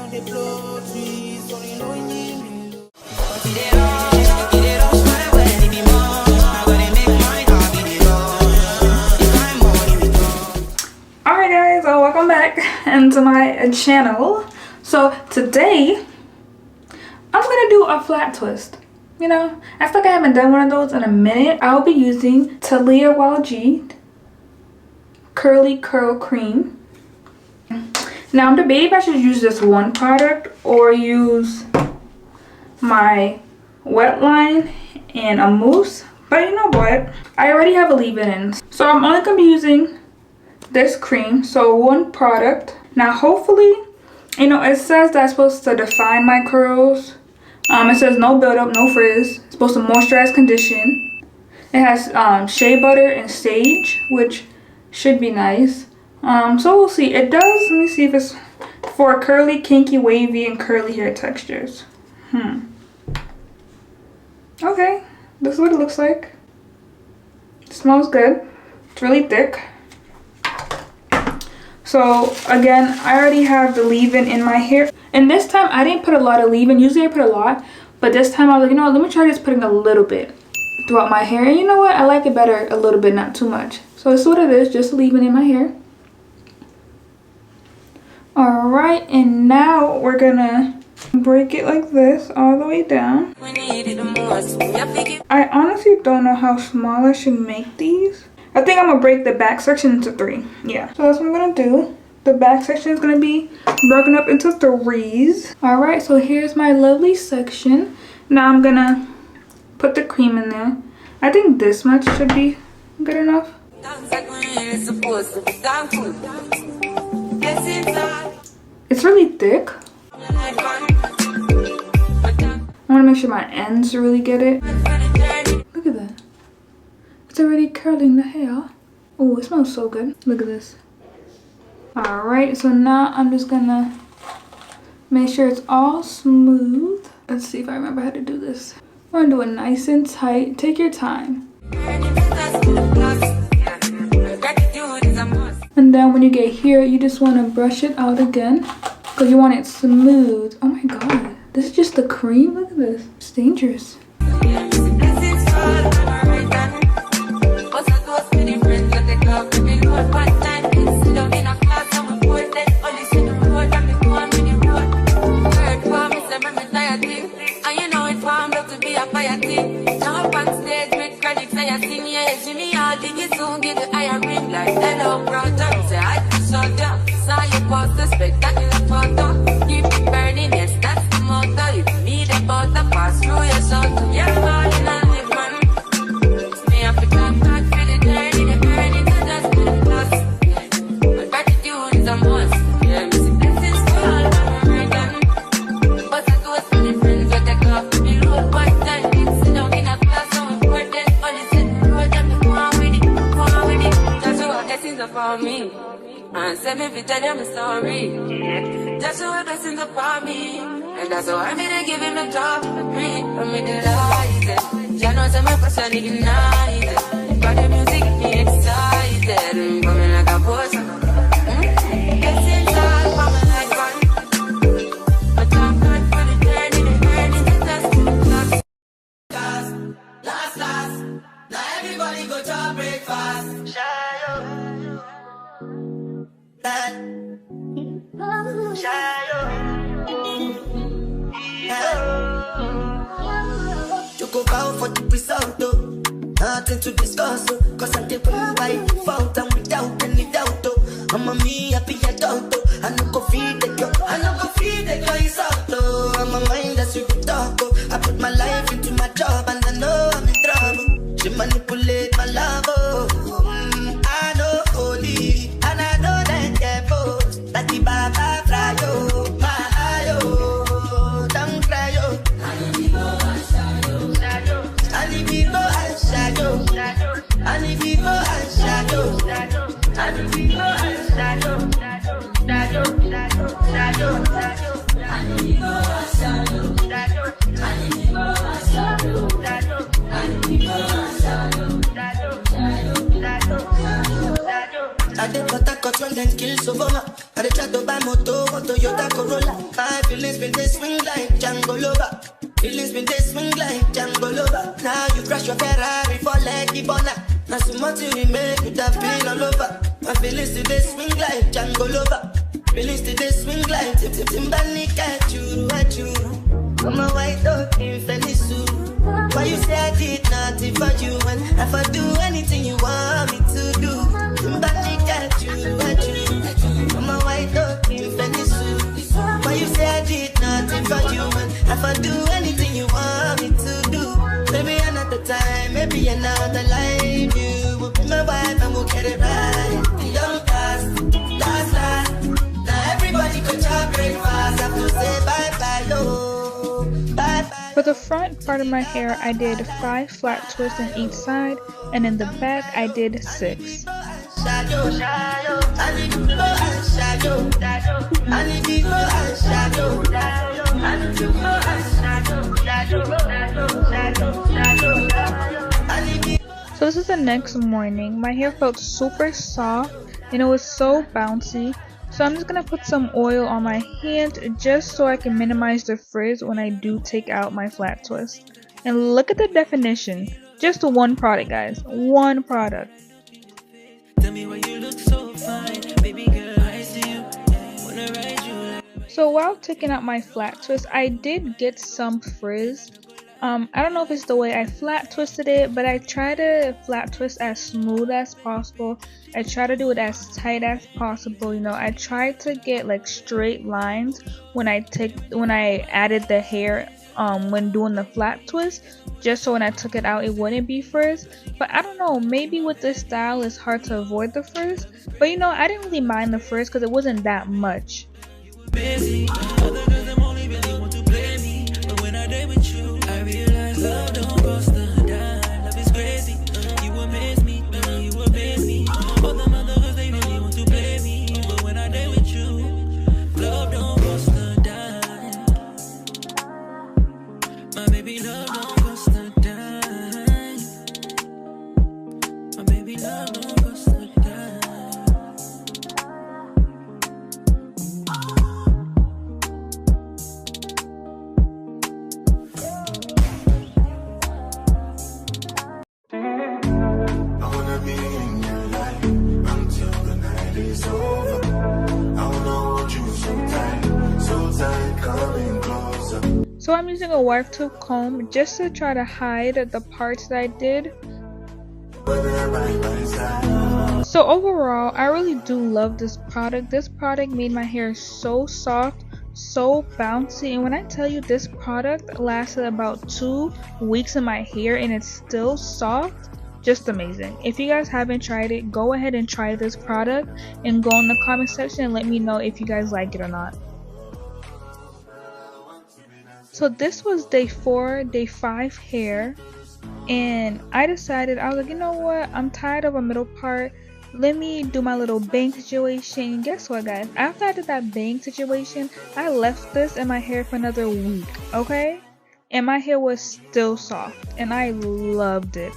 Alright guys, so welcome back into my channel. So today I'm gonna do a flat twist. You know, I feel like I haven't done one of those in a minute. I'll be using Taliah Waajid Curly Curl Cream. Now I'm debating if I should use this one product or use my Wetline and a Mousse. But you know what? I already have a leave-in in. So I'm only gonna be using this cream. So one product. Now hopefully, you know, it says that it's supposed to define my curls. It says no buildup, no frizz. It's supposed to moisturize, condition. It has shea butter and sage, which should be nice. So we'll see. It does. Let me see if it's for curly, kinky, wavy, and curly hair textures. Okay, this is what it looks like. It smells good. It's really thick. So again, I already have the leave-in in my hair. And this time I didn't put a lot of leave-in. Usually I put a lot. But this time I was like, you know what, let me try just putting a little bit throughout my hair. And you know what? I like it better a little bit, not too much. So this is what it is, just leave-in in my hair. Alright, and now we're gonna break it like this all the way down. I honestly don't know how small I should make these. I think I'm gonna break the back section into 3. Yeah, so that's what I'm gonna do. The back section is gonna be broken up into 3s. Alright, so here's my lovely section. Now I'm gonna put the cream in there. I think this much should be good enough. It's really thick. I want to make sure my ends really get it. Look at that. It's already curling the hair. Oh, it smells so good. Look at this. Alright, so now I'm just gonna make sure it's all smooth. Let's see if I remember how to do this. I'm gonna do it nice and tight. Take your time. And then when you get here, you just want to brush it out again because you want it smooth. Oh my god, this is just the cream. Look at this. It's dangerous. Send me tell them a story. That's what blessings upon me. And that's why I'm gonna give him the top of the green. I'm in the light. You know, my person ignited. But the music get me excited. I'm coming like a boss. It's inside, coming like one. But I'm not for the journey, the dust. Last. Now everybody go to breakfast. You go bound for the result, though. Nothing to discuss, cause I'm the by default and without any doubt, though. I'm a me happy adult, though. I no go feed the girl, it's out, though. I'm a mind that's you can talk, though. I put my life into my job and I know I'm in trouble. She manipulate my love, oh. I know holy, and I know that devil. That the Baba fry, oh. My eye, oh. Don't cry, oh. I need to go and shadow. I need to go and shadow. I need to go and shadow. I need to go and shadow. I did what I got when them kill so bomber. I did try to buy moto, Toyota Corolla. controller. My feelings been they swing like Django Lover. Feelings been they swing like Django Lover. Now you crash your Ferrari for leggy bonnet. Now so much you make you have been all over. My feelings today swing like Django Lover. Feelings today swing like Timbani at you. I'm a white dog in Venice. Why you say I did nothing for you? And if I do anything you want me to do, Timbani at you. I'm a white dog in Venice. Why you say I did nothing for you? And if I do anything you want me to do, maybe another time, maybe another life, you will be my wife and we'll get it right. The young past, that's last. Now everybody could talk breakfast. I have to say bye-bye, yo. Bye-bye. For the front part of my hair, I did 5 flat twists on each side, and in the back, I did 6. So this is the next morning. My hair felt super soft and it was so bouncy. So I'm just gonna put some oil on my hand just so I can minimize the frizz when I do take out my flat twist. And look at the definition. Just one product, guys. One product. So while taking out my flat twist, I did get some frizz. I don't know if it's the way I flat twisted it, but I try to flat twist as smooth as possible. I try to do it as tight as possible. You know, I try to get like straight lines when I added the hair when doing the flat twist, just so when I took it out it wouldn't be frizz. But I don't know, maybe with this style it's hard to avoid the frizz, but you know, I didn't really mind the frizz because it wasn't that much. So I'm using a wire tooth comb just to try to hide the parts that I did. So overall, I really do love this product. This product made my hair so soft, so bouncy, and when I tell you this product lasted about 2 weeks in my hair and it's still soft, just amazing. If you guys haven't tried it, go ahead and try this product and go in the comment section and let me know if you guys like it or not. So this was day 4, day 5 hair, and I decided, I was like, you know what, I'm tired of a middle part. Let me do my little bang situation. And guess what, guys? After I did that bang situation, I left this in my hair for another week, okay? And my hair was still soft, and I loved it.